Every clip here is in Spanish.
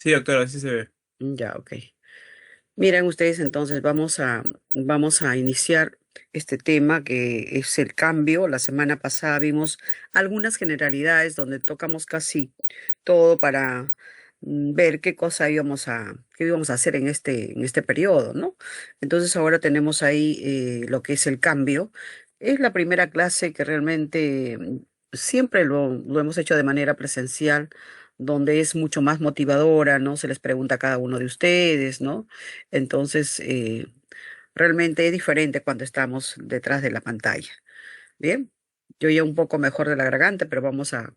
Sí, doctora, así se ve. Ya, ok. Miren ustedes, entonces vamos a iniciar este tema que es el cambio. La semana pasada vimos algunas generalidades donde tocamos casi todo para ver qué íbamos a hacer en este periodo, ¿no? Entonces ahora tenemos ahí lo que es el cambio. Es la primera clase que realmente siempre lo hemos hecho de manera presencial, donde es mucho más motivadora, ¿no? Se les pregunta a cada uno de ustedes, ¿no? Entonces, realmente es diferente cuando estamos detrás de la pantalla. Bien, yo ya un poco mejor de la garganta, pero vamos a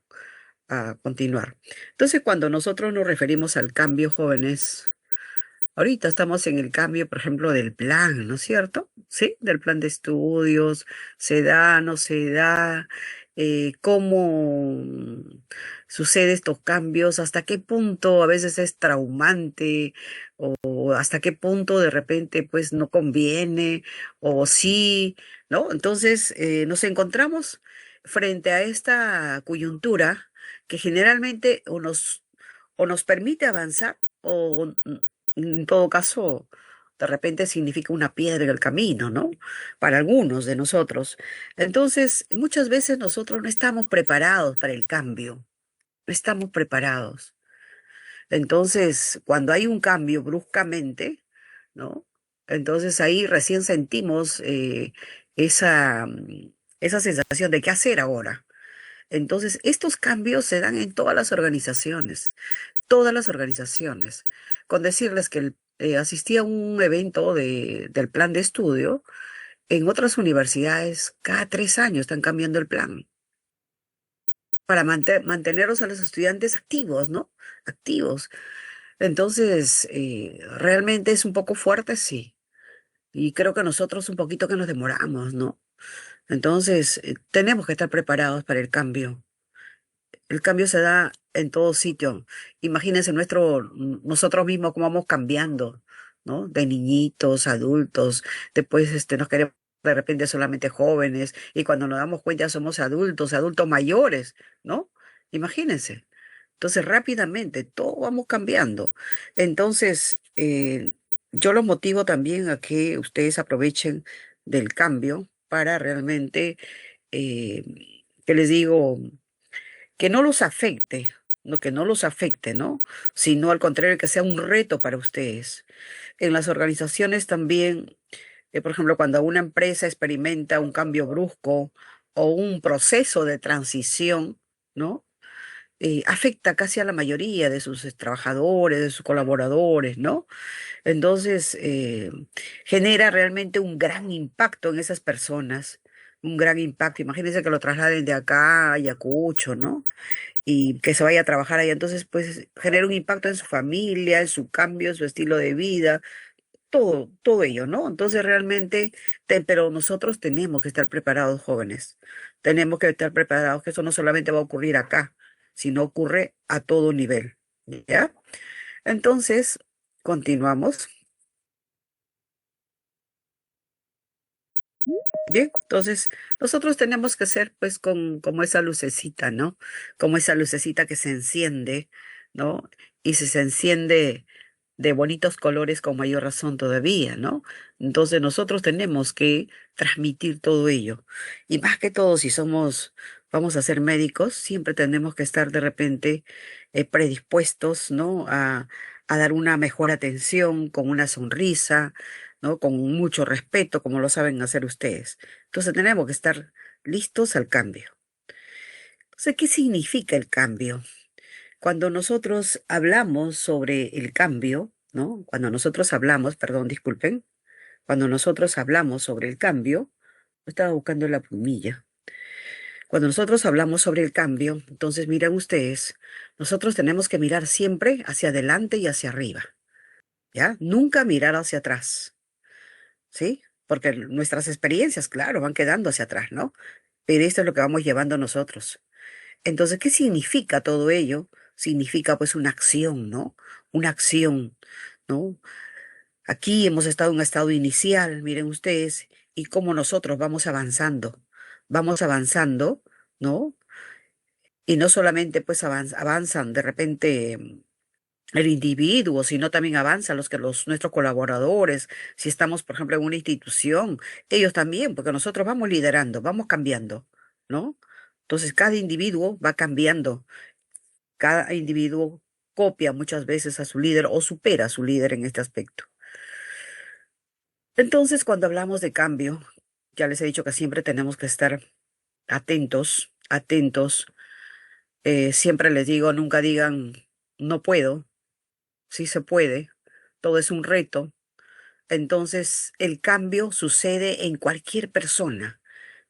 continuar. Entonces, cuando nosotros nos referimos al cambio, jóvenes, ahorita estamos en el cambio, por ejemplo, del plan, ¿no es cierto? Sí, del plan de estudios, se da, no se da, cómo sucede estos cambios, hasta qué punto a veces es traumante o hasta qué punto de repente pues no conviene o sí, ¿no? Entonces nos encontramos frente a esta coyuntura que generalmente o nos permite avanzar o en todo caso, de repente significa una piedra en el camino, ¿no? Para algunos de nosotros. Entonces, muchas veces nosotros no estamos preparados para el cambio, no estamos preparados. Entonces, cuando hay un cambio bruscamente, ¿no? Entonces ahí recién sentimos esa, esa sensación de qué hacer ahora. Entonces, estos cambios se dan en todas las organizaciones. Con decirles que asistí a un evento del plan de estudio, en otras universidades cada 3 años están cambiando el plan para mantenerlos a los estudiantes activos, ¿no? Activos. Entonces, realmente es un poco fuerte, sí. Y creo que nosotros un poquito que nos demoramos, ¿no? Entonces, tenemos que estar preparados para el cambio. El cambio se da en todo sitio. Imagínense nosotros mismos cómo vamos cambiando, ¿no? De niñitos, adultos, después nos queremos de repente solamente jóvenes y cuando nos damos cuenta ya somos adultos, adultos mayores, ¿no? Imagínense. Entonces rápidamente todo vamos cambiando. Entonces, yo los motivo también a que ustedes aprovechen del cambio para realmente, eh, que les digo, que no los afecte, no que no los afecte, ¿no? Sino al contrario, que sea un reto para ustedes. En las organizaciones también, por ejemplo, cuando una empresa experimenta un cambio brusco o un proceso de transición, ¿no? Afecta casi a la mayoría de sus trabajadores, de sus colaboradores, ¿no? Entonces, genera realmente un gran impacto en esas personas, un gran impacto. Imagínense que lo trasladen de acá a Ayacucho, ¿no? Y que se vaya a trabajar ahí. Entonces, pues genera un impacto en su familia, en su cambio, en su estilo de vida, todo ello, ¿no? Entonces, realmente, pero nosotros tenemos que estar preparados, jóvenes. Tenemos que estar preparados, que eso no solamente va a ocurrir acá, sino ocurre a todo nivel, ¿ya? Entonces, continuamos. Bien, entonces nosotros tenemos que ser pues como esa lucecita, ¿no? Como esa lucecita que se enciende, ¿no? Y si se enciende de bonitos colores con mayor razón todavía, ¿no? Entonces nosotros tenemos que transmitir todo ello. Y más que todo, si vamos a ser médicos, siempre tenemos que estar de repente predispuestos, ¿no? A dar una mejor atención, con una sonrisa, ¿no? Con mucho respeto, como lo saben hacer ustedes. Entonces tenemos que estar listos al cambio. Entonces, ¿qué significa el cambio? Cuando nosotros hablamos sobre el cambio, ¿no? Cuando nosotros hablamos, perdón, disculpen, cuando nosotros hablamos sobre el cambio, estaba buscando la plumilla. Cuando nosotros hablamos sobre el cambio, entonces miren ustedes, nosotros tenemos que mirar siempre hacia adelante y hacia arriba, ¿ya? Nunca mirar hacia atrás, ¿sí? Porque nuestras experiencias, claro, van quedando hacia atrás, ¿no? Pero esto es lo que vamos llevando nosotros. Entonces, ¿qué significa todo ello? Significa pues una acción, ¿no? Una acción, ¿no? Aquí hemos estado en un estado inicial, miren ustedes, y cómo nosotros vamos avanzando, ¿no? Y no solamente pues avanzan de repente el individuo, sino también avanzan nuestros colaboradores. Si estamos, por ejemplo, en una institución, ellos también, porque nosotros vamos liderando, vamos cambiando, ¿no? Entonces, cada individuo va cambiando, cada individuo copia muchas veces a su líder o supera a su líder en este aspecto. Entonces, cuando hablamos de cambio, ya les he dicho que siempre tenemos que estar atentos, atentos. Siempre les digo, nunca digan, no puedo, sí se puede, todo es un reto. Entonces, el cambio sucede en cualquier persona,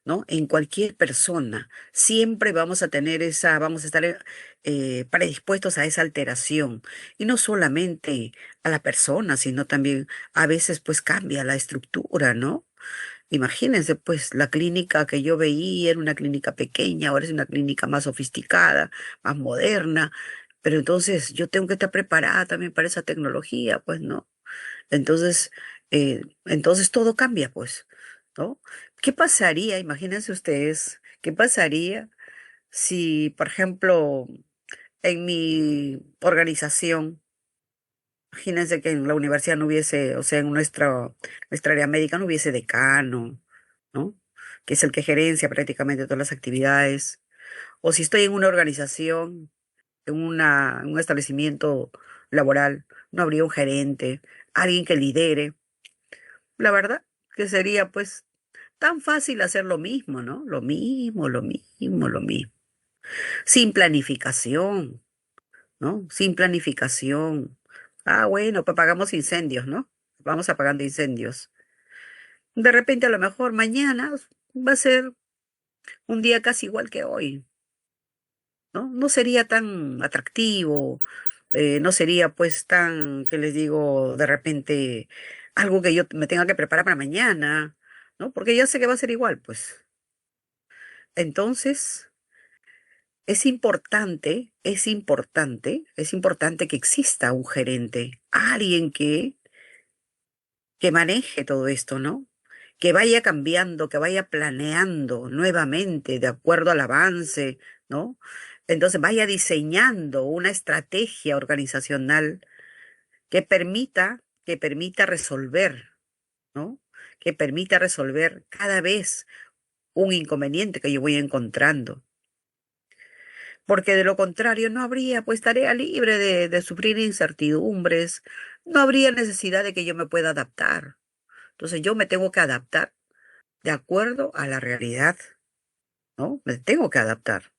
¿no? En cualquier persona. Siempre vamos a tener vamos a estar predispuestos a esa alteración. Y no solamente a la persona, sino también a veces pues cambia la estructura, ¿no? Imagínense, pues la clínica que yo veía era una clínica pequeña, ahora es una clínica más sofisticada, más moderna, pero entonces yo tengo que estar preparada también para esa tecnología, pues, ¿no? Entonces todo cambia, pues, ¿no? ¿Qué pasaría, imagínense ustedes, qué pasaría si, por ejemplo, en mi organización, imagínense que en la universidad no hubiese, o sea, en nuestra área médica no hubiese decano, ¿no? Que es el que gerencia prácticamente todas las actividades. O si estoy en una organización, en un establecimiento laboral, no habría un gerente, alguien que lidere. La verdad que sería pues tan fácil hacer lo mismo, ¿no? Lo mismo, lo mismo, lo mismo. Sin planificación, ¿no? Sin planificación. Ah, bueno, pues apagamos incendios, ¿no? Vamos apagando incendios. De repente, a lo mejor mañana va a ser un día casi igual que hoy, ¿no? No sería tan atractivo, no sería pues tan, ¿qué les digo? De repente algo que yo me tenga que preparar para mañana, ¿no? Porque ya sé que va a ser igual, pues. Entonces, es importante que exista un gerente, alguien que maneje todo esto, ¿no? Que vaya cambiando, que vaya planeando nuevamente de acuerdo al avance, ¿no? Entonces vaya diseñando una estrategia organizacional que permita resolver, ¿no? Que permita resolver cada vez un inconveniente que yo voy encontrando. Porque de lo contrario no habría pues tarea libre de sufrir incertidumbres, no habría necesidad de que yo me pueda adaptar. Entonces yo me tengo que adaptar de acuerdo a la realidad, ¿no? Me tengo que adaptar.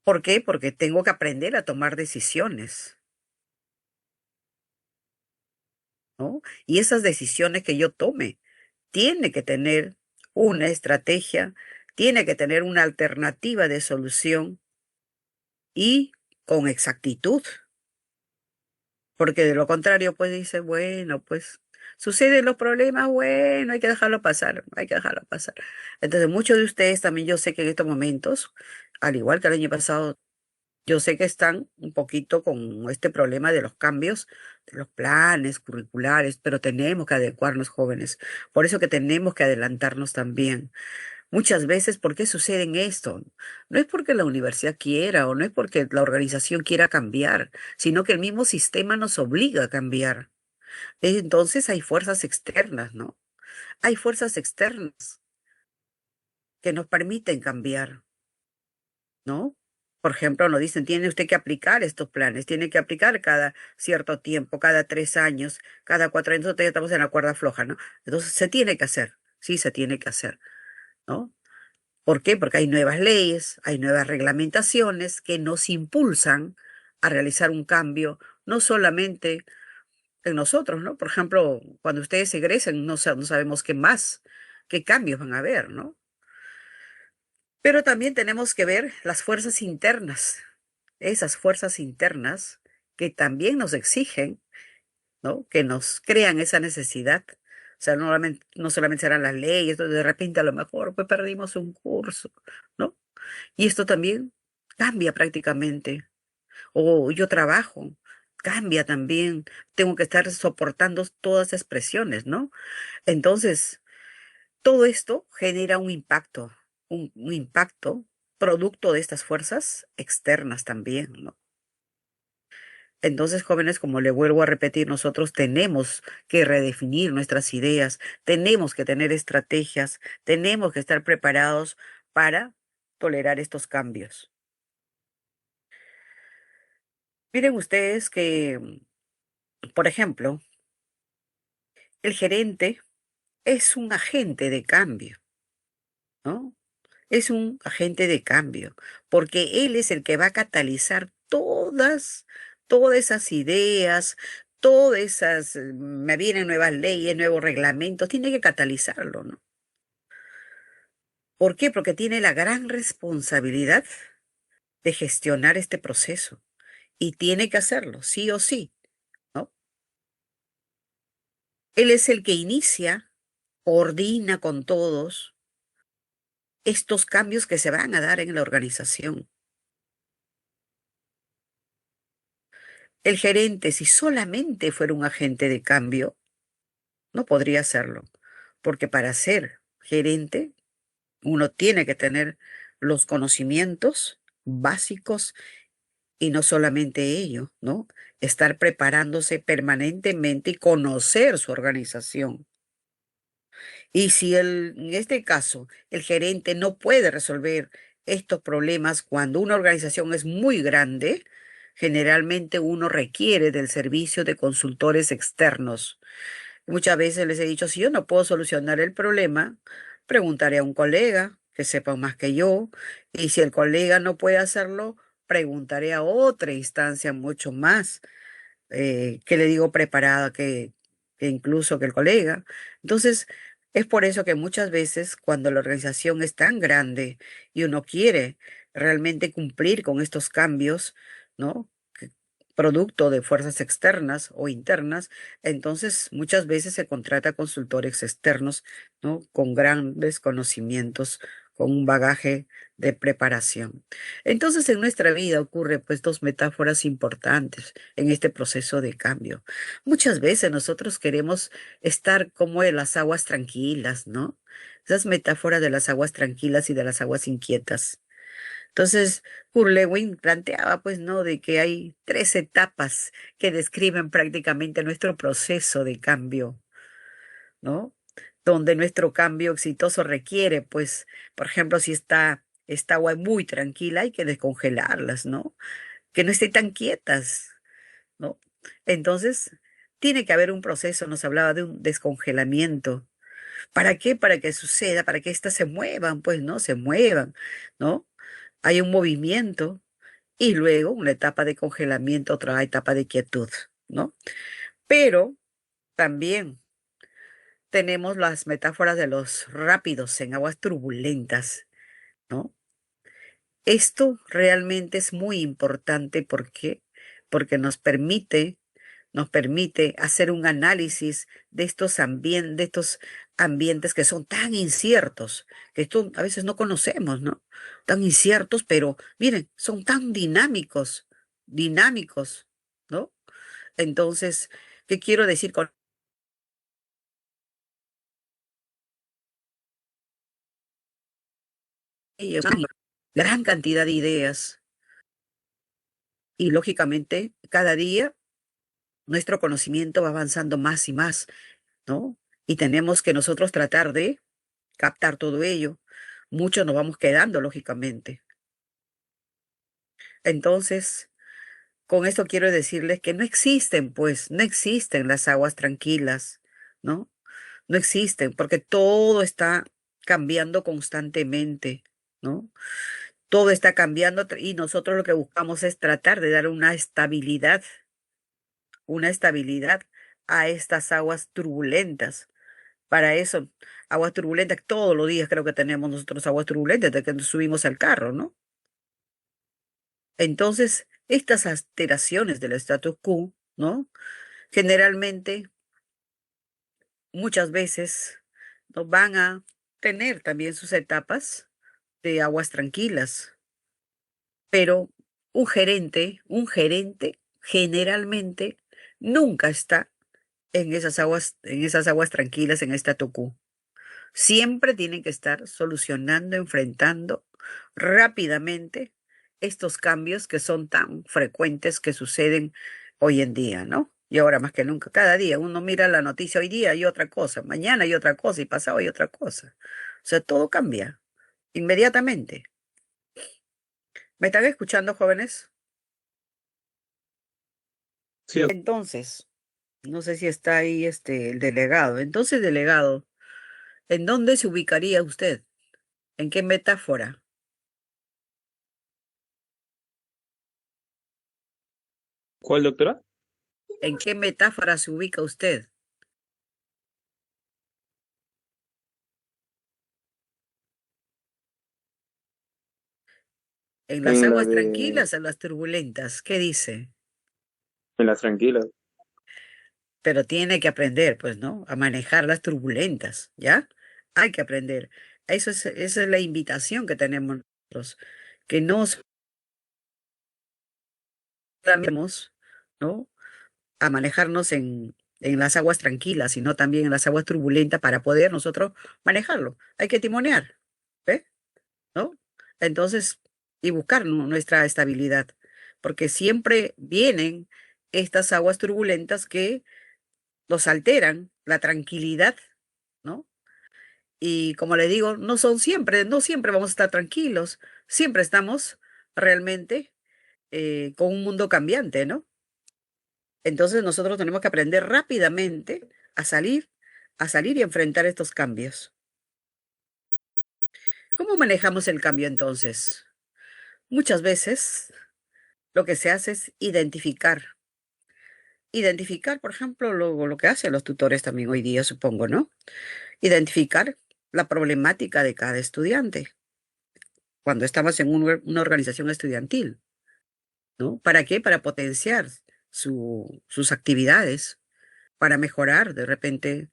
¿Por qué? Porque tengo que aprender a tomar decisiones, ¿no? Y esas decisiones que yo tome tiene que tener una estrategia, tiene que tener una alternativa de solución y con exactitud. Porque de lo contrario, pues dice, bueno, pues suceden los problemas, bueno, hay que dejarlo pasar, hay que dejarlo pasar. Entonces, muchos de ustedes también yo sé que en estos momentos, al igual que el año pasado, yo sé que están un poquito con este problema de los cambios, de los planes curriculares, pero tenemos que adecuarnos, jóvenes. Por eso que tenemos que adelantarnos también. Muchas veces, ¿por qué sucede en esto? No es porque la universidad quiera o no es porque la organización quiera cambiar, sino que el mismo sistema nos obliga a cambiar. Entonces hay fuerzas externas, ¿no? Hay fuerzas externas que nos permiten cambiar, ¿no? Por ejemplo, nos dicen, tiene usted que aplicar estos planes, tiene que aplicar cada cierto tiempo, cada 3 años, cada 4 años, nosotros ya estamos en la cuerda floja, ¿no? Entonces se tiene que hacer, sí se tiene que hacer, ¿no? ¿Por qué? Porque hay nuevas leyes, hay nuevas reglamentaciones que nos impulsan a realizar un cambio, no solamente en nosotros, ¿no? Por ejemplo, cuando ustedes egresen, no sabemos qué más, qué cambios van a haber, ¿no? Pero también tenemos que ver las fuerzas internas, esas fuerzas internas que también nos exigen, ¿no? Que nos crean esa necesidad. O sea, no solamente serán las leyes, de repente a lo mejor pues perdimos un curso, ¿no? Y esto también cambia prácticamente. O yo trabajo, cambia también. Tengo que estar soportando todas esas presiones, ¿no? Entonces, todo esto genera un impacto producto de estas fuerzas externas también, ¿no? Entonces, jóvenes, como le vuelvo a repetir, nosotros tenemos que redefinir nuestras ideas, tenemos que tener estrategias, tenemos que estar preparados para tolerar estos cambios. Miren ustedes que, por ejemplo, el gerente es un agente de cambio, ¿no? Es un agente de cambio, porque él es el que va a catalizar todas esas ideas, todas esas, me vienen nuevas leyes, nuevos reglamentos, tiene que catalizarlo, ¿no? ¿Por qué? Porque tiene la gran responsabilidad de gestionar este proceso y tiene que hacerlo, sí o sí, ¿no? Él es el que inicia, coordina con todos estos cambios que se van a dar en la organización. El gerente, si solamente fuera un agente de cambio, no podría hacerlo, porque para ser gerente uno tiene que tener los conocimientos básicos y no solamente ello, ¿no? Estar preparándose permanentemente y conocer su organización. Y si en este caso el gerente no puede resolver estos problemas cuando una organización es muy grande, generalmente uno requiere del servicio de consultores externos. Muchas veces les he dicho, si yo no puedo solucionar el problema, preguntaré a un colega que sepa más que yo, y si el colega no puede hacerlo, preguntaré a otra instancia mucho más, que le digo preparada que incluso que el colega. Entonces, es por eso que muchas veces cuando la organización es tan grande y uno quiere realmente cumplir con estos cambios, ¿no? Producto de fuerzas externas o internas, entonces muchas veces se contrata consultores externos, ¿no? Con grandes conocimientos, con un bagaje de preparación. Entonces, en nuestra vida ocurre pues dos metáforas importantes en este proceso de cambio. Muchas veces nosotros queremos estar como en las aguas tranquilas, ¿no? Esas metáforas de las aguas tranquilas y de las aguas inquietas. Entonces, Kurt Lewin planteaba, pues, ¿no?, de que hay tres etapas que describen prácticamente nuestro proceso de cambio, ¿no? Donde nuestro cambio exitoso requiere, pues, por ejemplo, si esta agua muy tranquila, hay que descongelarlas, ¿no? Que no estén tan quietas, ¿no? Entonces, tiene que haber un proceso, nos hablaba de un descongelamiento. ¿Para qué? Para que suceda, para que éstas se muevan, pues, ¿no? Se muevan, ¿no? Hay un movimiento y luego una etapa de congelamiento, otra etapa de quietud, ¿no? Pero también tenemos las metáforas de los rápidos en aguas turbulentas, ¿no? Esto realmente es muy importante porque nos permite hacer un análisis de de estos ambientes que son tan inciertos, que esto a veces no conocemos, ¿no? Tan inciertos, pero miren, son tan dinámicos, ¿no? Entonces, ¿qué quiero decir con ello? Una gran cantidad de ideas y lógicamente cada día nuestro conocimiento va avanzando más y más, ¿no? Y tenemos que nosotros tratar de captar todo ello. Muchos nos vamos quedando, lógicamente. Entonces, con esto quiero decirles que no existen, pues, no existen las aguas tranquilas, ¿no? No existen, porque todo está cambiando constantemente, ¿no? Todo está cambiando y nosotros lo que buscamos es tratar de dar una estabilidad a estas aguas turbulentas. Para eso, aguas turbulentas, todos los días creo que tenemos nosotros aguas turbulentas desde que nos subimos al carro, ¿no? Entonces, estas alteraciones del status quo, ¿no? Generalmente, muchas veces, ¿no?, van a tener también sus etapas de aguas tranquilas, pero un gerente generalmente nunca está en esas aguas tranquilas, en statu quo. Siempre tienen que estar solucionando, enfrentando rápidamente estos cambios que son tan frecuentes que suceden hoy en día, ¿no? Y ahora más que nunca, cada día uno mira la noticia hoy día y otra cosa, mañana hay otra cosa y pasado hay otra cosa. O sea, todo cambia inmediatamente. ¿Me están escuchando, jóvenes? Sí, Entonces, no sé si está ahí el delegado. Entonces, delegado, ¿en dónde se ubicaría usted? ¿En qué metáfora? ¿cuál, doctora? ¿En qué metáfora se ubica usted? ¿En las En la aguas de, tranquilas o en las turbulentas? ¿Qué dice? en las tranquilas. Pero tiene que aprender, pues, ¿no? A manejar las turbulentas, ¿ya? Hay que aprender. Esa es la invitación que tenemos nosotros, que no solamente, ¿no? A manejarnos en las aguas tranquilas, sino también en las aguas turbulentas para poder nosotros manejarlo. Hay que timonear, ¿ve? ¿No? Entonces, y buscar nuestra estabilidad, porque siempre vienen estas aguas turbulentas que nos alteran la tranquilidad, ¿no? Y como le digo, no son siempre, no siempre vamos a estar tranquilos, siempre estamos realmente con un mundo cambiante, ¿no? Entonces nosotros tenemos que aprender rápidamente a salir y enfrentar estos cambios. ¿Cómo manejamos el cambio entonces? Muchas veces lo que se hace es identificar. Identificar, por ejemplo, lo que hacen los tutores también hoy día, supongo, ¿no? Identificar la problemática de cada estudiante cuando estamos en una organización estudiantil, ¿no? ¿Para qué? Para potenciar sus actividades, para mejorar de repente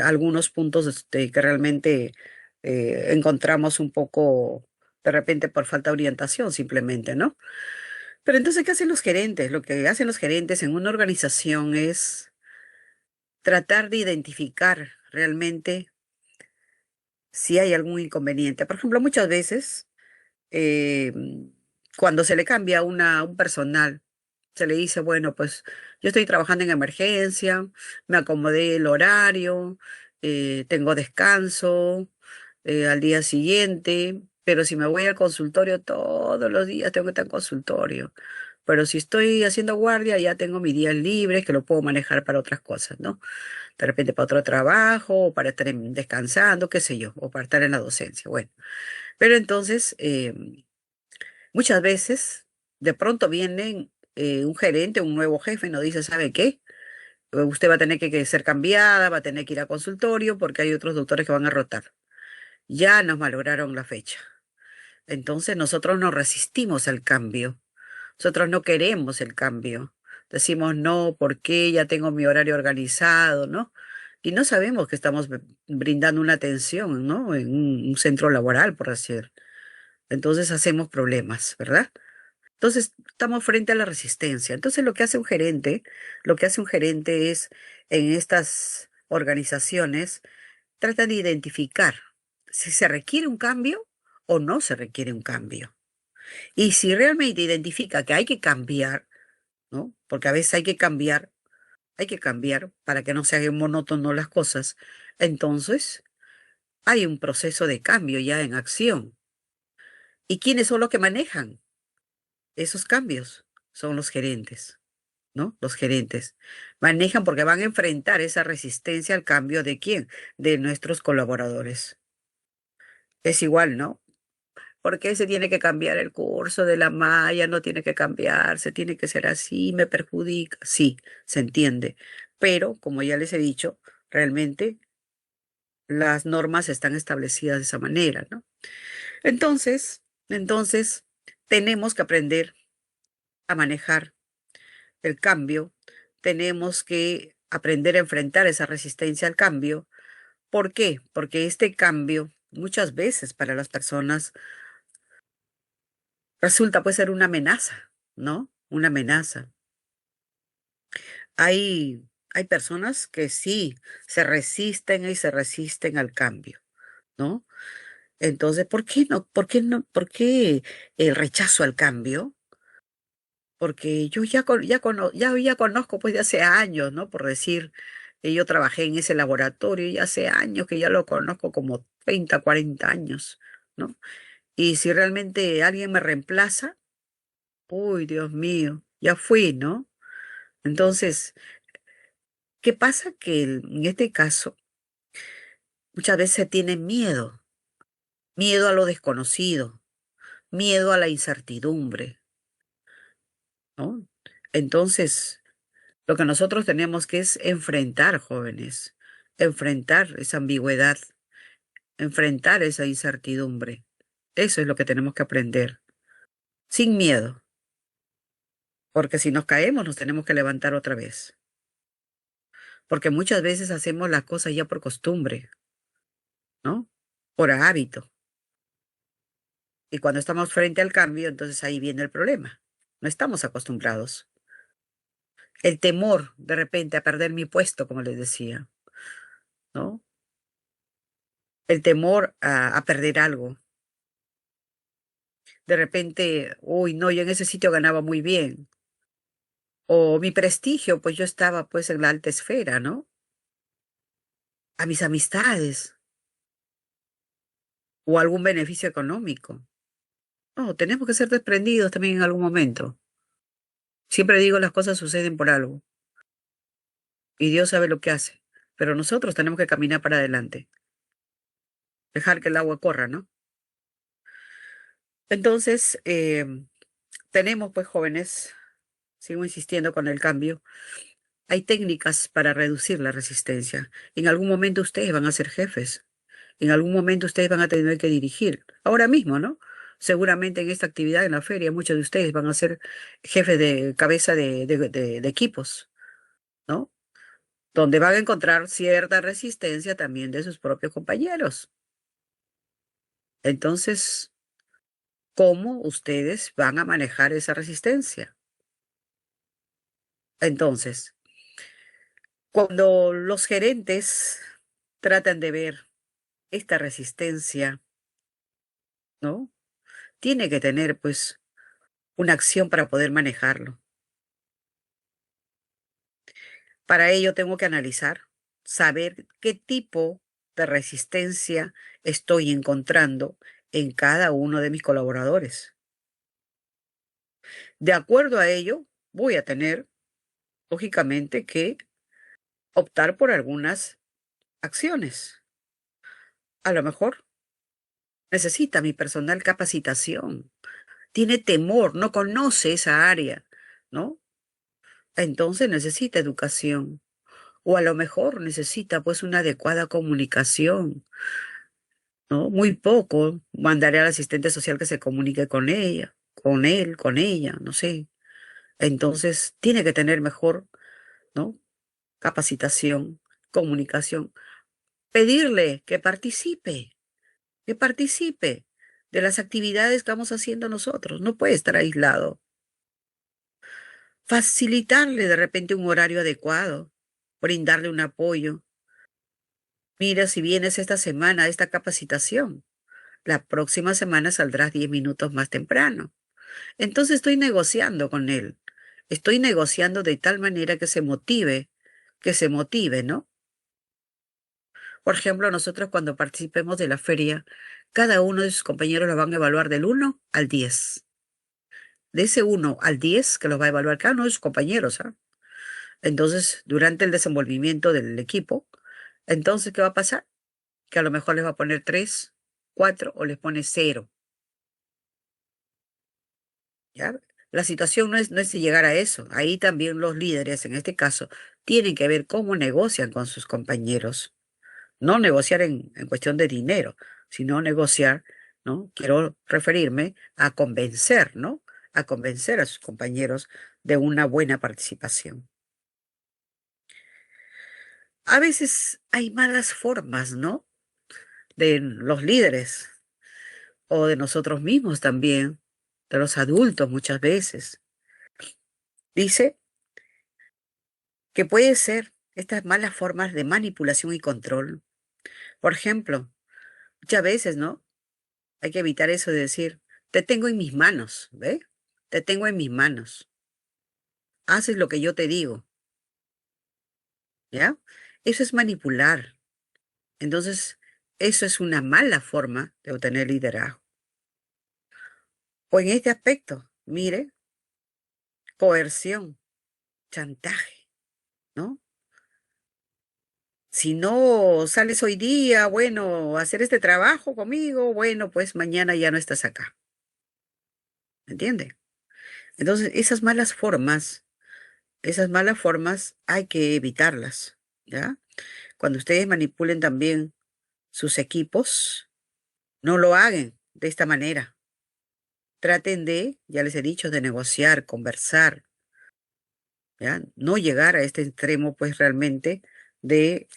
algunos puntos que realmente encontramos un poco, de repente por falta de orientación simplemente, ¿no? Pero entonces, ¿qué hacen los gerentes? Lo que hacen los gerentes en una organización es tratar de identificar realmente si hay algún inconveniente. Por ejemplo, muchas veces eh, cuando se le cambia un personal, se le dice, bueno, pues yo estoy trabajando en emergencia, me acomodé el horario, tengo descanso al día siguiente, pero si me voy al consultorio todos los días, tengo que estar en consultorio. Pero si estoy haciendo guardia, ya tengo mi día libre, que lo puedo manejar para otras cosas, ¿no? De repente para otro trabajo, o para estar descansando, qué sé yo, o para estar en la docencia. Bueno, pero entonces, muchas veces, de pronto viene un gerente, un nuevo jefe, y nos dice, ¿sabe qué? Usted va a tener que ser cambiada, va a tener que ir a consultorio porque hay otros doctores que van a rotar. Ya nos malograron la fecha. Entonces nosotros nos resistimos al cambio. Nosotros no queremos el cambio. Decimos, no, ¿por qué? Ya tengo mi horario organizado, ¿no? Y no sabemos que estamos brindando una atención, ¿no? En un centro laboral, por decir. Entonces hacemos problemas, ¿verdad? Entonces, estamos frente a la resistencia. Entonces, lo que hace un gerente es, en estas organizaciones, trata de identificar si se requiere un cambio o no se requiere un cambio. Y si realmente identifica que hay que cambiar, ¿no? Porque a veces hay que cambiar para que no se hagan monótono las cosas. Entonces, hay un proceso de cambio ya en acción. ¿Y quiénes son los que manejan esos cambios? Son los gerentes. ¿No? Los gerentes manejan porque van a enfrentar esa resistencia al cambio de quién, de nuestros colaboradores. Es igual, ¿no? ¿Por qué se tiene que cambiar el curso de la malla? No tiene que cambiarse, tiene que ser así, me perjudica. Sí, se entiende. Pero, como ya les he dicho, realmente las normas están establecidas de esa manera, ¿no? Entonces, tenemos que aprender a manejar el cambio, tenemos que aprender a enfrentar esa resistencia al cambio. ¿Por qué? Porque este cambio muchas veces para las personas resulta puede ser una amenaza, ¿no? Una amenaza. Hay personas que sí se resisten y se resisten al cambio, ¿no? Entonces, ¿por qué no? ¿Por qué no? ¿Por qué el rechazo al cambio? porque yo ya conozco pues de hace años, ¿no? Por decir, que yo trabajé en ese laboratorio y hace años que ya lo conozco como 30, 40 años, ¿no? Y si realmente alguien me reemplaza, uy, Dios mío, ya fui, ¿no? Entonces, ¿qué pasa? Que en este caso muchas veces se tiene miedo, miedo a lo desconocido, miedo a la incertidumbre, ¿no? Entonces, lo que nosotros tenemos que es enfrentar, jóvenes, enfrentar esa ambigüedad, enfrentar esa incertidumbre. Eso es lo que tenemos que aprender, sin miedo, porque si nos caemos nos tenemos que levantar otra vez, porque muchas veces hacemos las cosas ya por costumbre, ¿no? Por hábito. Y cuando estamos frente al cambio, entonces ahí viene el problema. No estamos acostumbrados. El temor de repente a perder mi puesto, como les decía, ¿no? El temor a perder algo. De repente, uy, no, yo en ese sitio ganaba muy bien. O mi prestigio, pues yo estaba pues en la alta esfera, ¿no? A mis amistades o algún beneficio económico. No, tenemos que ser desprendidos también en algún momento. Siempre digo, las cosas suceden por algo y Dios sabe lo que hace, pero nosotros tenemos que caminar para adelante, dejar que el agua corra, ¿no? Entonces, tenemos pues jóvenes, sigo insistiendo con el cambio, hay técnicas para reducir la resistencia. En algún momento ustedes van a ser jefes. En algún momento ustedes van a tener que dirigir. Ahora mismo, ¿no? Seguramente en esta actividad en la feria muchos de ustedes van a ser jefes de cabeza de equipos, ¿no? Donde van a encontrar cierta resistencia también de sus propios compañeros. Entonces, ¿cómo ustedes van a manejar esa resistencia? Entonces, cuando los gerentes tratan de ver esta resistencia, ¿no? Tiene que tener, pues, una acción para poder manejarlo. Para ello tengo que analizar, saber qué tipo de resistencia estoy encontrando en cada uno de mis colaboradores. De acuerdo a ello, voy a tener, lógicamente, que optar por algunas acciones. A lo mejor necesita mi personal capacitación, tiene temor, no conoce esa área, ¿no? Entonces necesita educación. O a lo mejor necesita pues una adecuada comunicación, ¿no? Muy poco. Mandaré al asistente social que se comunique con ella, con él, con ella, no sé. Entonces tiene que tener mejor, ¿no? Capacitación, comunicación. Pedirle que participe de las actividades que vamos haciendo nosotros. No puede estar aislado. Facilitarle de repente un horario adecuado, brindarle un apoyo. Mira, si vienes esta semana a esta capacitación, la próxima semana saldrás 10 minutos más temprano. Entonces estoy negociando con él. Estoy negociando de tal manera que se motive, ¿no? Por ejemplo, nosotros cuando participemos de la feria, cada uno de sus compañeros lo van a evaluar del 1 al 10. De ese 1 al 10 que los va a evaluar cada uno de sus compañeros, ¿ah? Entonces, durante el desenvolvimiento del equipo, entonces, ¿qué va a pasar? Que a lo mejor les va a poner 3, 4 o les pone 0. ¿Ya? La situación no es de llegar a eso. Ahí también los líderes, en este caso, tienen que ver cómo negocian con sus compañeros. No negociar en cuestión de dinero, sino negociar, ¿no? Quiero referirme a convencer, ¿no? A convencer a sus compañeros de una buena participación. A veces hay malas formas, ¿no? De los líderes o de nosotros mismos también, de los adultos muchas veces. Dice que puede ser estas malas formas de manipulación y control. Por ejemplo, muchas veces, ¿no? Hay que evitar eso de decir, te tengo en mis manos, ¿ve? Te tengo en mis manos. haces lo que yo te digo, ¿ya? Eso es manipular. Entonces, eso es una mala forma de obtener liderazgo. O en este aspecto, mire, coerción, chantaje, ¿no? Si no sales hoy día, bueno, a hacer este trabajo conmigo, bueno, pues mañana ya no estás acá, ¿me entiende? Entonces, esas malas formas hay que evitarlas, ¿ya? Cuando ustedes manipulen también sus equipos, no lo hagan de esta manera. Traten de, ya les he dicho, de negociar, conversar, ¿ya? No llegar a este extremo, pues realmente, de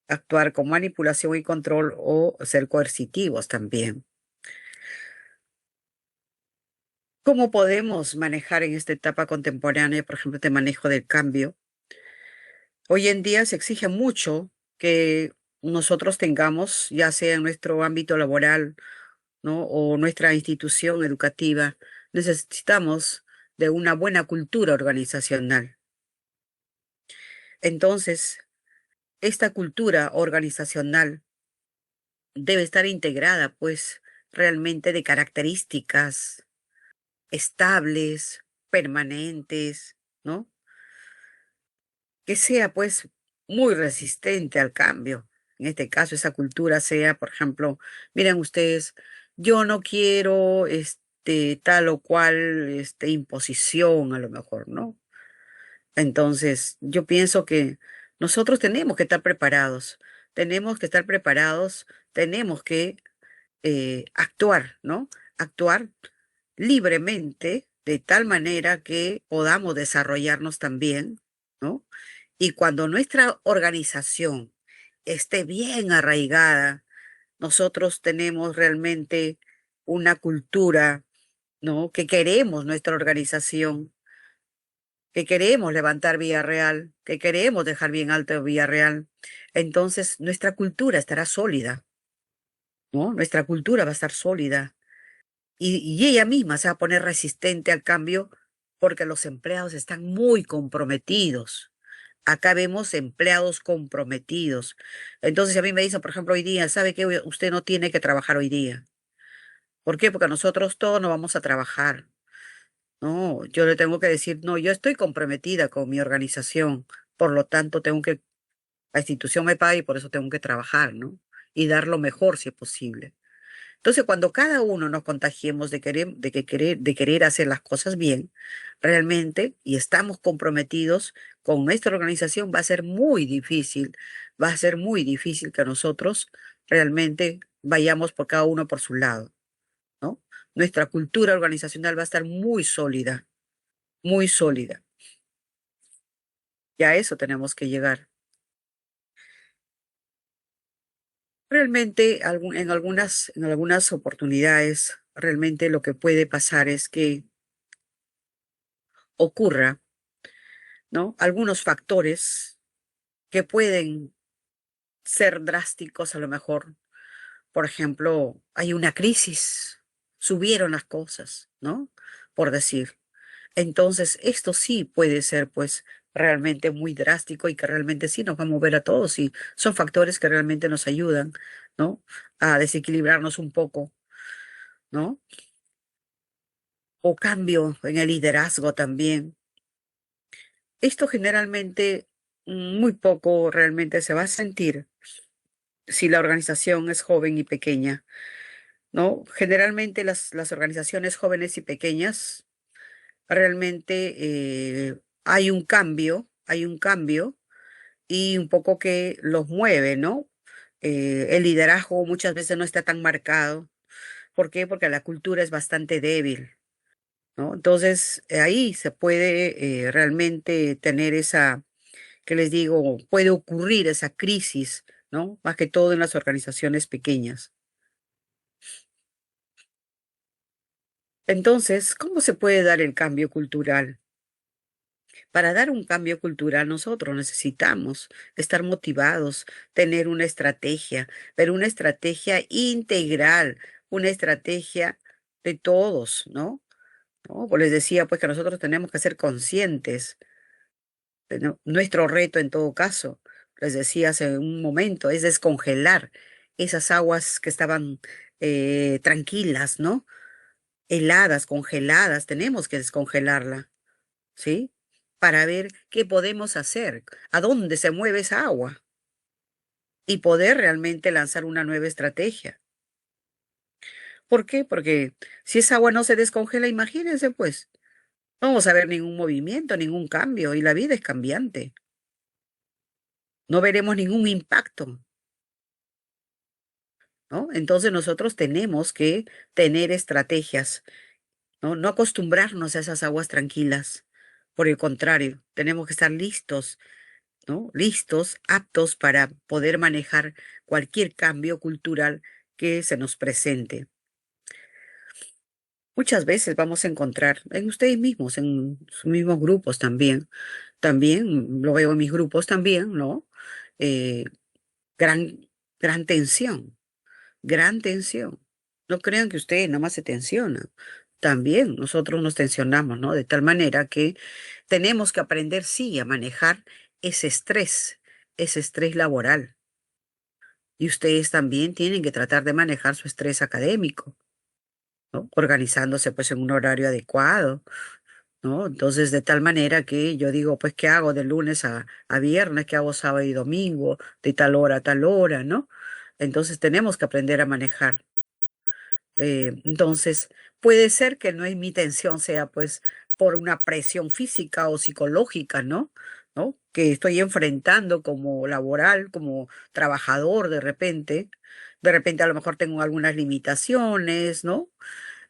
actuar con manipulación y control o ser coercitivos también. ¿Cómo podemos manejar en esta etapa contemporánea, por ejemplo, este manejo del cambio? Hoy en día se exige mucho que nosotros tengamos, ya sea en nuestro ámbito laboral, ¿no? O nuestra institución educativa, necesitamos de una buena cultura organizacional. Entonces, esta cultura organizacional debe estar integrada, pues, realmente de características estables, permanentes, ¿no? Que sea, pues, muy resistente al cambio. En este caso, esa cultura sea, por ejemplo, miren ustedes, yo no quiero, tal o cual, imposición, a lo mejor, ¿no? Entonces, yo pienso que nosotros tenemos que estar preparados, tenemos que actuar, ¿no? Actuar libremente de tal manera que podamos desarrollarnos también, ¿no? Y cuando nuestra organización esté bien arraigada, nosotros tenemos realmente una cultura, ¿no? Que queremos nuestra organización, que queremos levantar Villarreal, que queremos dejar bien alto Villarreal, entonces nuestra cultura estará sólida, ¿no? Nuestra cultura va a estar sólida y ella misma se va a poner resistente al cambio porque los empleados están muy comprometidos. Acá vemos empleados comprometidos. Entonces, a mí me dicen, por ejemplo, hoy día, ¿sabe qué? Usted no tiene que trabajar hoy día. ¿Por qué? Porque nosotros todos no vamos a trabajar. No, yo le tengo que decir, no, yo estoy comprometida con mi organización. Por lo tanto, la institución me paga y por eso tengo que trabajar, ¿no? Y dar lo mejor si es posible. Entonces, cuando cada uno nos contagiemos de querer hacer las cosas bien, realmente, y estamos comprometidos con nuestra organización, va a ser muy difícil que nosotros realmente vayamos por cada uno por su lado, ¿no? Nuestra cultura organizacional va a estar muy sólida, muy sólida. Y a eso tenemos que llegar. Realmente, en algunas oportunidades, realmente lo que puede pasar es que ocurra, ¿no? Algunos factores que pueden ser drásticos a lo mejor. Por ejemplo, hay una crisis, subieron las cosas, ¿no? Por decir. Entonces, esto sí puede ser, pues, realmente muy drástico y que realmente sí nos va a mover a todos y son factores que realmente nos ayudan, ¿no? A desequilibrarnos un poco, ¿no? O cambio en el liderazgo también. Esto generalmente muy poco realmente se va a sentir si la organización es joven y pequeña, ¿no? Generalmente las organizaciones jóvenes y pequeñas realmente hay un cambio y un poco que los mueve, ¿no? El liderazgo muchas veces no está tan marcado. ¿Por qué? Porque la cultura es bastante débil, ¿no? Entonces, ahí se puede realmente tener esa, que les digo, puede ocurrir esa crisis, ¿no? Más que todo en las organizaciones pequeñas. Entonces, ¿cómo se puede dar el cambio cultural? Para dar un cambio cultural nosotros necesitamos estar motivados, tener una estrategia, pero una estrategia integral, una estrategia de todos, ¿no? ¿no? Pues les decía pues que nosotros tenemos que ser conscientes de nuestro reto en todo caso. Les decía hace un momento, es descongelar esas aguas que estaban tranquilas, ¿no? Heladas, congeladas, tenemos que descongelarla, ¿sí? Para ver qué podemos hacer, a dónde se mueve esa agua y poder realmente lanzar una nueva estrategia. ¿Por qué? Porque si esa agua no se descongela, imagínense pues, no vamos a ver ningún movimiento, ningún cambio y la vida es cambiante. No veremos ningún impacto, ¿no? Entonces nosotros tenemos que tener estrategias, ¿no? No acostumbrarnos a esas aguas tranquilas. Por el contrario, tenemos que estar listos, ¿no? Listos, aptos para poder manejar cualquier cambio cultural que se nos presente. Muchas veces vamos a encontrar en ustedes mismos, en sus mismos grupos también lo veo en mis grupos también, ¿no? Eh, gran, gran tensión, gran tensión. No crean que ustedes nada más se tensionan. También nosotros nos tensionamos, ¿no? De tal manera que tenemos que aprender, sí, a manejar ese estrés laboral. Y ustedes también tienen que tratar de manejar su estrés académico, ¿no? Organizándose pues en un horario adecuado, ¿no? Entonces, de tal manera que yo digo, pues, ¿qué hago de lunes a viernes? ¿Qué hago sábado y domingo? De tal hora a tal hora, ¿no? Entonces, tenemos que aprender a manejar. Entonces, puede ser que no es mi tensión sea pues por una presión física o psicológica, ¿no? ¿No? Que estoy enfrentando como laboral, como trabajador de repente. De repente a lo mejor tengo algunas limitaciones, ¿no?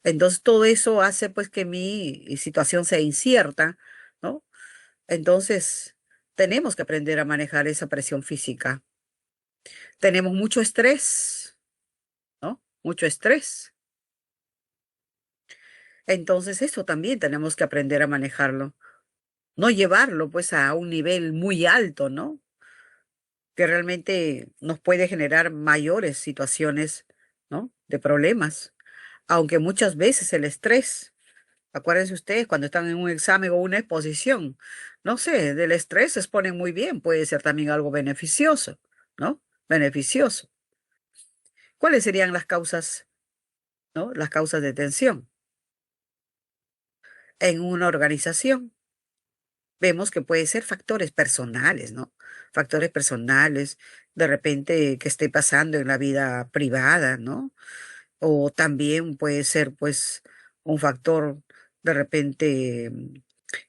Entonces todo eso hace pues que mi situación sea incierta, ¿no? Entonces tenemos que aprender a manejar esa presión física. Tenemos mucho estrés, ¿no? Mucho estrés. Entonces eso también tenemos que aprender a manejarlo, no llevarlo pues a un nivel muy alto, ¿no? Que realmente nos puede generar mayores situaciones, ¿no? De problemas. Aunque muchas veces el estrés, acuérdense ustedes cuando están en un examen o una exposición, no sé, del estrés se exponen muy bien, puede ser también algo beneficioso, ¿no? Beneficioso. ¿Cuáles serían las causas, ¿no? Las causas de tensión en una organización? Vemos que puede ser factores personales, ¿no? Factores personales, de repente que esté pasando en la vida privada, ¿no? O también puede ser, pues, un factor de repente,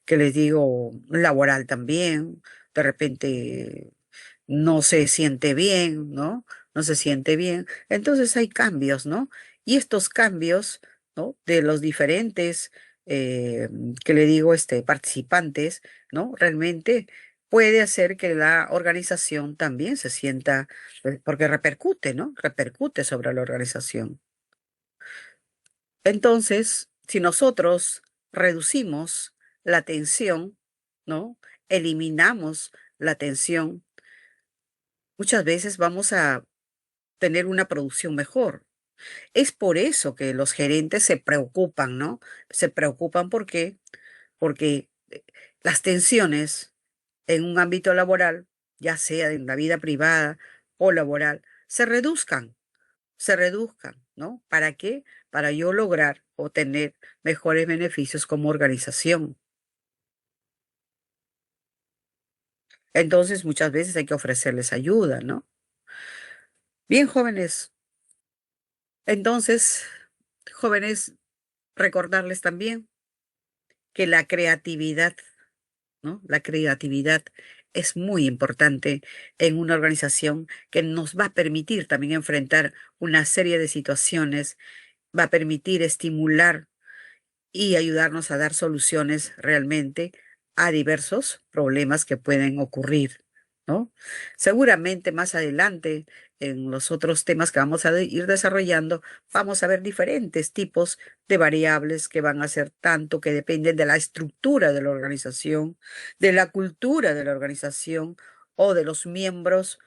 que les digo, laboral también, de repente no se siente bien, ¿no? No se siente bien. Entonces hay cambios, ¿no? Y estos cambios, ¿no? De los diferentes, que le digo, participantes, ¿no? Realmente puede hacer que la organización también se sienta, porque repercute, ¿no? Repercute sobre la organización. Entonces, si nosotros reducimos la tensión, ¿no? Eliminamos la tensión, muchas veces vamos a tener una producción mejor. Es por eso que los gerentes se preocupan, ¿no? Se preocupan porque las tensiones en un ámbito laboral, ya sea en la vida privada o laboral, se reduzcan, ¿no? ¿Para qué? Para yo lograr obtener mejores beneficios como organización. Entonces, muchas veces hay que ofrecerles ayuda, ¿no? Bien, jóvenes. Entonces, jóvenes, recordarles también que la creatividad, ¿no? La creatividad es muy importante en una organización que nos va a permitir también enfrentar una serie de situaciones, va a permitir estimular y ayudarnos a dar soluciones realmente a diversos problemas que pueden ocurrir, ¿no? Seguramente más adelante, en los otros temas que vamos a ir desarrollando, vamos a ver diferentes tipos de variables que van a ser tanto que dependen de la estructura de la organización, de la cultura de la organización o de los miembros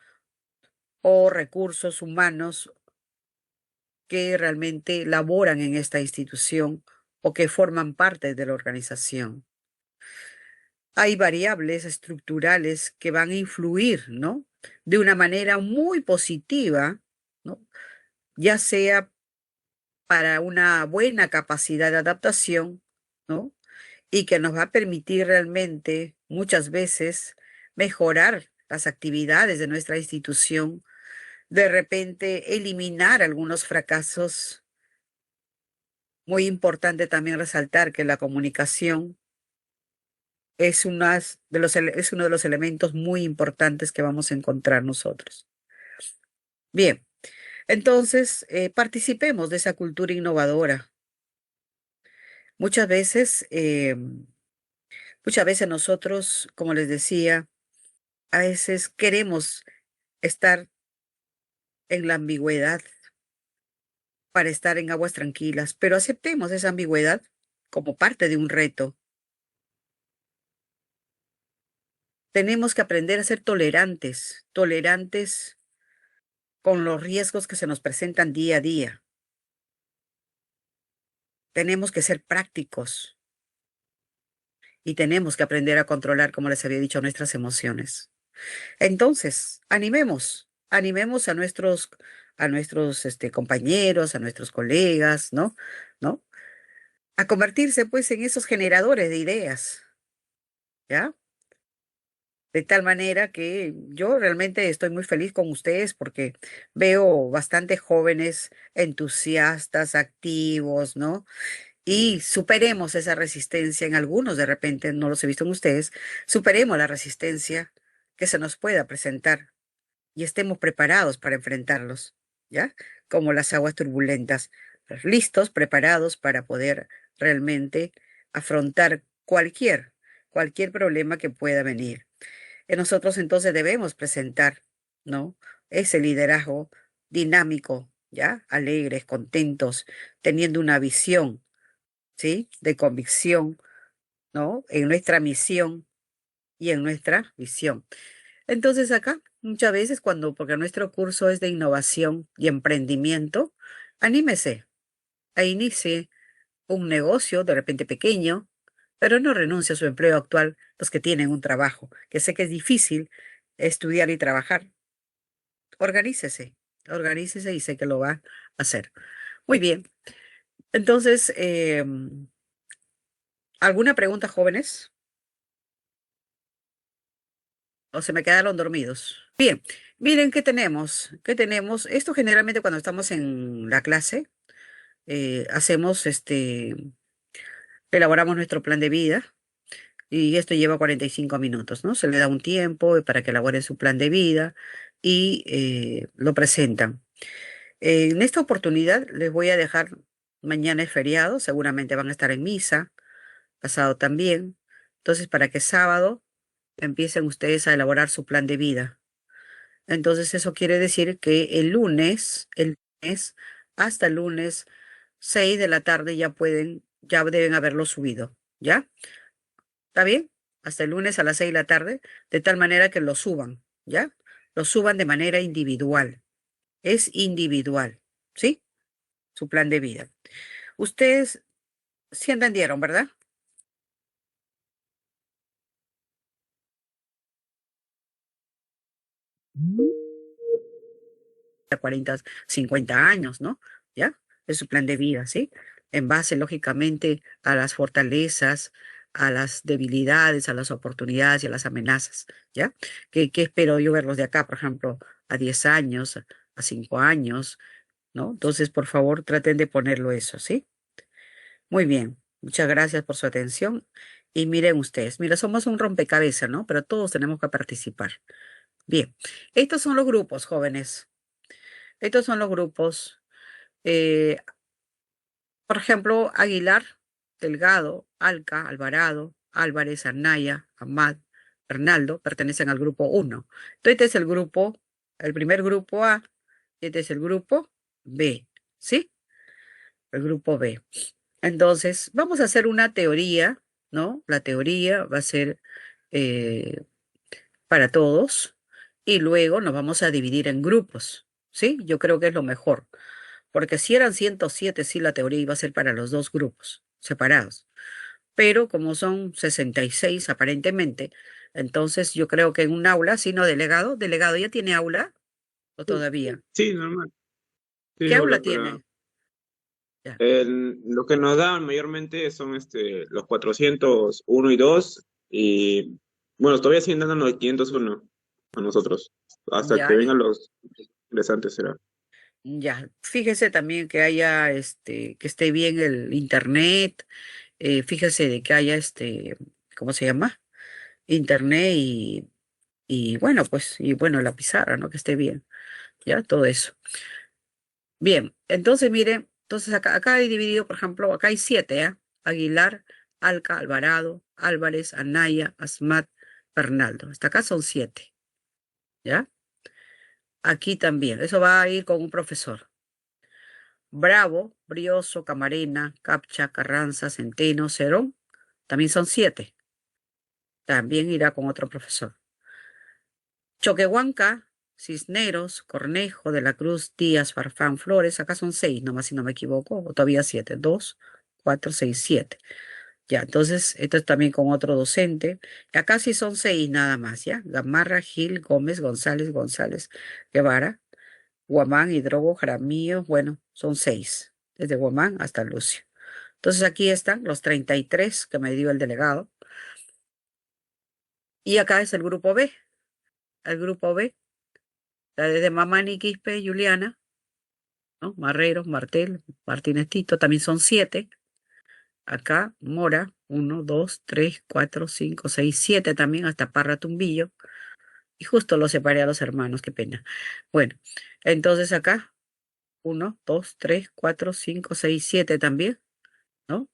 o recursos humanos que realmente laboran en esta institución o que forman parte de la organización. Hay variables estructurales que van a influir, ¿no? De una manera muy positiva, ¿no? Ya sea para una buena capacidad de adaptación, ¿no? Y que nos va a permitir realmente muchas veces mejorar las actividades de nuestra institución, de repente eliminar algunos fracasos. Muy importante también resaltar que la comunicación es, es uno de los elementos muy importantes que vamos a encontrar nosotros. Bien, entonces participemos de esa cultura innovadora. Muchas veces, muchas veces nosotros, como les decía, a veces queremos estar en la ambigüedad para estar en aguas tranquilas, pero aceptemos esa ambigüedad como parte de un reto. Tenemos que aprender a ser tolerantes, tolerantes con los riesgos que se nos presentan día a día. Tenemos que ser prácticos y tenemos que aprender a controlar, como les había dicho, nuestras emociones. Entonces, animemos a nuestros compañeros, a nuestros colegas, ¿no? ¿No? A convertirse, pues, en esos generadores de ideas, ¿ya? De tal manera que yo realmente estoy muy feliz con ustedes porque veo bastante jóvenes entusiastas, activos, ¿no? Y superemos esa resistencia en algunos, de repente, no los he visto en ustedes, superemos la resistencia que se nos pueda presentar y estemos preparados para enfrentarlos, ¿ya? Como las aguas turbulentas, listos, preparados para poder realmente afrontar cualquier problema que pueda venir. Nosotros entonces debemos presentar, ¿no? Ese liderazgo dinámico, ¿ya? Alegres, contentos, teniendo una visión, ¿sí? De convicción, ¿no? En nuestra misión y en nuestra visión. Entonces acá, muchas veces porque nuestro curso es de innovación y emprendimiento, anímese a inicie un negocio, de repente pequeño, pero no renuncie a su empleo actual, los que tienen un trabajo, que sé que es difícil estudiar y trabajar. Organícese, organícese y sé que lo va a hacer. Muy bien. Entonces, ¿alguna pregunta, jóvenes? ¿O se me quedaron dormidos? Bien, miren qué tenemos. ¿Qué tenemos? Esto generalmente cuando estamos en la clase, hacemos elaboramos nuestro plan de vida y esto lleva 45 minutos, ¿no? Se le da un tiempo para que elaboren su plan de vida y lo presentan. En esta oportunidad les voy a dejar, mañana es feriado, seguramente van a estar en misa, pasado también. Entonces, para que sábado empiecen ustedes a elaborar su plan de vida. Entonces, eso quiere decir que el lunes, hasta el lunes 6 de la tarde ya deben haberlo subido, ¿ya? ¿Está bien? Hasta el lunes a las 6 de la tarde, de tal manera que lo suban, ¿ya? Lo suban de manera individual. Es individual, ¿sí? Su plan de vida. Ustedes sí entendieron, ¿verdad? 40, 50 años, ¿no? ¿Ya? Es su plan de vida, ¿sí? En base, lógicamente, a las fortalezas, a las debilidades, a las oportunidades y a las amenazas, ¿ya? ¿Qué espero yo verlos de acá, por ejemplo, a 10 años, a 5 años, ¿no? Entonces, por favor, traten de ponerlo eso, ¿sí? Muy bien. Muchas gracias por su atención. Y miren ustedes, mira, somos un rompecabezas, ¿no? Pero todos tenemos que participar. Bien, estos son los grupos, jóvenes. Estos son los grupos. Eh, por ejemplo, Aguilar, Delgado, Alca, Alvarado, Álvarez, Anaya, Amad, Bernaldo pertenecen al grupo 1. Entonces, este es el primer grupo A, y este es el grupo B, ¿sí? El grupo B. Entonces, vamos a hacer una teoría, ¿no? La teoría va a ser eh, para todos y luego nos vamos a dividir en grupos, ¿sí? Yo creo que es lo mejor, porque si eran 107, sí, la teoría iba a ser para los dos grupos, separados. Pero como son 66 aparentemente, entonces yo creo que en un aula, si no delegado, delegado ya tiene aula o todavía. Sí, normal. Sí, ¿Qué aula hola, para... tiene? Ya, Lo que nos dan mayormente son los 401 y 2 y bueno, todavía siguen dando los 501 a nosotros, hasta que ya, vengan los interesantes será. ya. Fíjese también que haya, que esté bien el internet, fíjese de que haya, ¿cómo se llama? Internet y bueno, pues, y bueno, la pizarra, ¿no? Que esté bien, ya, todo eso. Bien, entonces mire, entonces acá hay dividido, por ejemplo, acá hay siete, ¿ah? Aguilar, Alca, Alvarado, Álvarez, Anaya, Asmat, Bernaldo. Hasta acá son siete, ¿ya? Aquí también, eso va a ir con un profesor. Bravo, Brioso, Camarena, Capcha, Carranza, Centeno, Cerón, también son siete. También irá con otro profesor. Choquehuanca, Cisneros, Cornejo, de la Cruz, Díaz, Farfán, Flores, acá son seis, nomás si no me equivoco, o todavía siete, dos, cuatro, seis, siete. Ya, entonces, esto es también con otro docente. Acá sí son seis nada más, ¿ya? Gamarra, Gil, Gómez, González, González, Guevara, Guamán, Hidrogo, Jaramillo, bueno, son seis, desde Guamán hasta Lucio. Entonces aquí están los 33 que me dio el delegado. Y acá es el grupo B. El grupo B, la de Mamani, Quispe, Juliana, ¿no? Marreros, Martel, Martínez Tito, también son siete. Acá, Mora, uno, dos, tres, cuatro, cinco, seis, siete también, hasta Parra Tumbillo. Y justo los separé a los hermanos, qué pena. Bueno, entonces acá, uno, dos, tres, cuatro, cinco, seis, siete también, ¿no?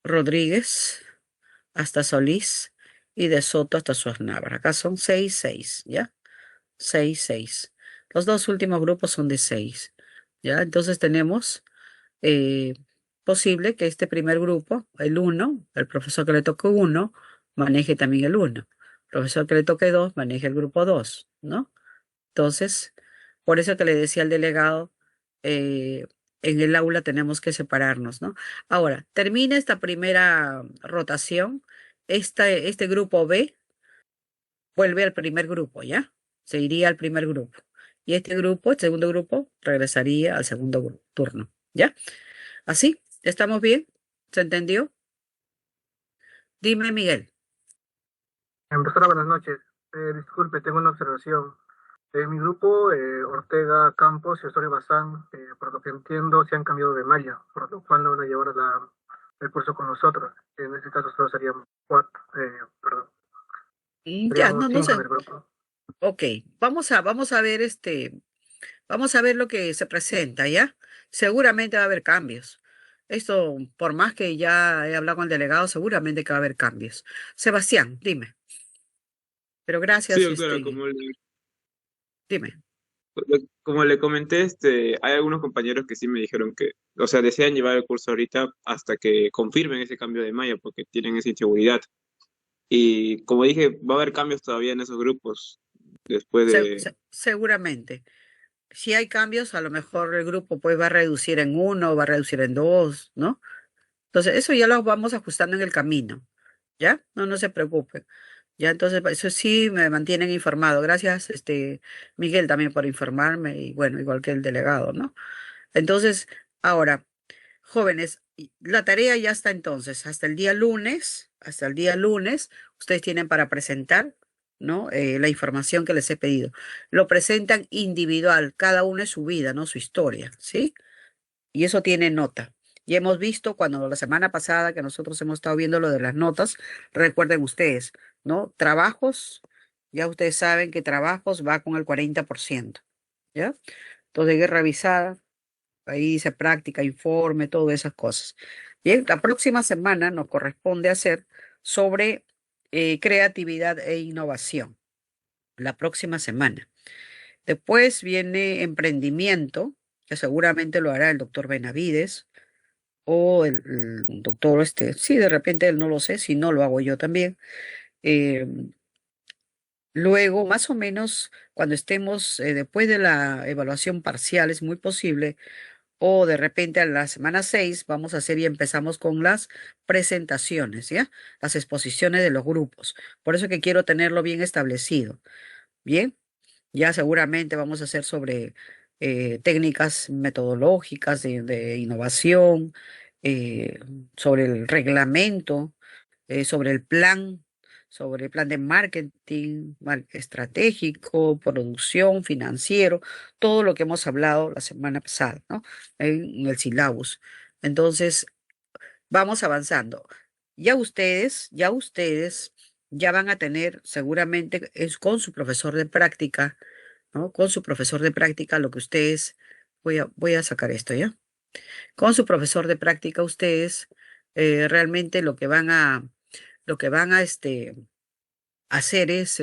Rodríguez hasta Solís y de Soto hasta Suaznavar. Acá son seis, seis, ¿ya? Seis, seis. Los dos últimos grupos son de seis, ¿ya? Entonces tenemos eh, posible que este primer grupo, el uno, el profesor que le toque uno, maneje también el uno. El profesor que le toque dos, maneje el grupo dos, ¿no? Entonces, por eso que le decía al delegado, eh, en el aula tenemos que separarnos, ¿no? Ahora, termina esta primera rotación, este grupo B vuelve al primer grupo, ¿ya? Se iría al primer grupo. Y este grupo, el segundo grupo, regresaría al segundo turno, ¿ya? ¿Así? ¿Estamos bien? ¿Se entendió? Dime, Miguel. Profesora, buenas noches. Disculpe, tengo una observación. En mi grupo, Ortega, Campos y Osorio Bazán, por lo que entiendo, se han cambiado de malla, por lo cual no van a llevar el curso con nosotros. En este caso solo seríamos cuatro, perdón, Ya, seríamos no, no cinco sé. en el grupo. Ok, vamos a ver vamos a ver lo que se presenta, ¿ya? Seguramente va a haber cambios. Esto, por más que ya he hablado con el delegado, seguramente que va a haber cambios. Sebastián, dime. Pero Sí, gracias, doctora, dime. como le comenté, hay algunos compañeros que sí me dijeron que, o sea, desean llevar el curso ahorita hasta que confirmen ese cambio de malla porque tienen esa inseguridad. Y como dije, va a haber cambios todavía en esos grupos después de... Seguramente. Si hay cambios, a lo mejor el grupo pues va a reducir en uno, va a reducir en dos, ¿no? Entonces, eso ya lo vamos ajustando en el camino, ¿ya? No, no se preocupen. Ya, entonces, eso sí me mantienen informado. Gracias, Miguel, también por informarme y bueno, igual que el delegado, ¿no? Entonces, ahora, jóvenes, la tarea ya está entonces, hasta el día lunes, ustedes tienen para presentar, ¿no? La información que les he pedido. Lo presentan individual, cada uno es su vida, ¿no? Su historia, ¿sí? Y eso tiene nota. Y hemos visto cuando la semana pasada que nosotros hemos estado viendo lo de las notas, recuerden ustedes, ¿no? Trabajos, ya ustedes saben que trabajos va con el 40%, ¿ya? Entonces hay que revisar, ahí dice práctica, informe, todas esas cosas. Bien, la próxima semana nos corresponde hacer sobre creatividad e innovación, la próxima semana. Después viene emprendimiento, que seguramente lo hará el doctor Benavides o el doctor, sí, de repente él no lo sé, si no lo hago yo también. Eh, Luego, más o menos, cuando estemos después de la evaluación parcial, es muy posible, O de repente a la semana 6 vamos a hacer y empezamos con las presentaciones, ¿ya? Las exposiciones de los grupos. Por eso que quiero tenerlo bien establecido. Bien, ya seguramente vamos a hacer sobre técnicas metodológicas de innovación, eh, sobre el reglamento, sobre el plan de marketing, estratégico, producción, financiero, todo lo que hemos hablado la semana pasada, ¿no? En el syllabus. Entonces, vamos avanzando. Ya ustedes ya van a tener, seguramente es con su profesor de práctica, ¿no? Con su profesor de práctica, lo que ustedes, voy a sacar esto, ¿ya? Con su profesor de práctica, ustedes realmente lo que van a hacer es